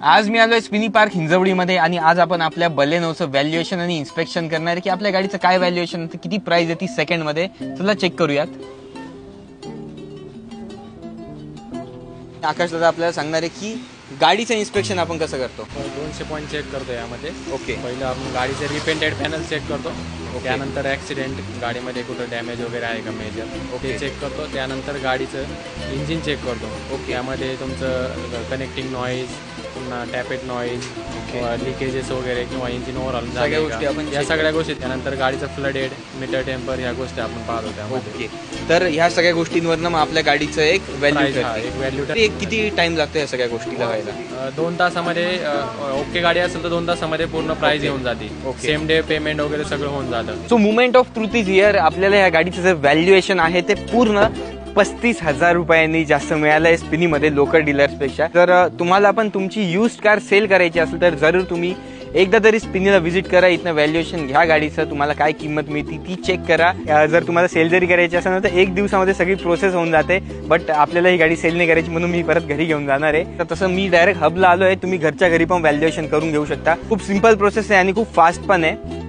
आज मी आलोय स्पिनी पार्क हिंजवडीमध्ये आणि आज आपण आपल्या बलेनोचं व्हॅल्युएशन आणि इन्स्पेक्शन करणार आहे की आपल्या गाडीचं काय व्हॅल्युएशन, किती प्राइस आहे ती सेकंड मध्ये. चला चेक करूयात. आकाश दादा आपल्याला सांगणार आहे की गाडीचं इन्स्पेक्शन आपण कसं करतो. 200 पॉईंट चेक करतो यामध्ये. ओके. पहिलं आपण गाडीचे रिपेंटेड पॅनल चेक करतो. त्यानंतर ॲक्सिडेंट गाडीमध्ये कुठं डॅमेज वगैरे आहे का मेजर ते चेक करतो. त्यानंतर गाडीचं इंजिन चेक करतो. ओके. त्यामध्ये तुमचं कनेक्टिंग नॉईज, पुन्हा टॅपेट नॉईज, लिकेजेस वगैरे किंवा इंजिन ओव्हरऑल सगळ्या गोष्टी आपण या सगळ्या गोष्टी. त्यानंतर गाडीचं फ्लडेड, मीटर टेम्पर ह्या गोष्टी आपण पाहतो त्यामध्ये. ओके. तर ह्या सगळ्या गोष्टींवरनं मग आपल्या गाडीचं एक व्हॅल्यू एक व्हॅल्यू. किती टाइम लागतो या सगळ्या गोष्टी लावायला. 2 तासामध्ये ओके गाडी असेल तर 2 तासामध्ये पूर्ण प्राइस येऊन जाते. सेम डे पेमेंट वगैरे सगळं होऊन जातं. So moment of truth is here. आपल्याला या गाडीचं जे व्हॅल्युएशन आहे ते पूर्ण 35,000 रुपयांनी जास्त मिळालंय स्पिनीमध्ये लोकल डीलर्सपेक्षा. तर तुम्हाला पण तुमची युज्ड कार सेल करायची असेल तर जरूर तुम्ही एकदा तरी स्पिनीला व्हिजिट करा. इथनं व्हॅल्युएशन घ्या गाडीचं, तुम्हाला काय किंमत मिळते ती चेक करा. जर तुम्हाला सेल जरी करायची असेल ना तर 1 दिवसामध्ये सगळी प्रोसेस होऊन जाते. बट आपल्याला ही गाडी सेल नाही करायची म्हणून मी परत घरी घेऊन जाणार आहे. तर तसं मी डायरेक्ट हबला आलो आहे. तुम्ही घरच्या घरी पण व्हॅल्युएशन करून घेऊ शकता. खूप सिंपल प्रोसेस आहे आणि खूप फास्ट पण आहे.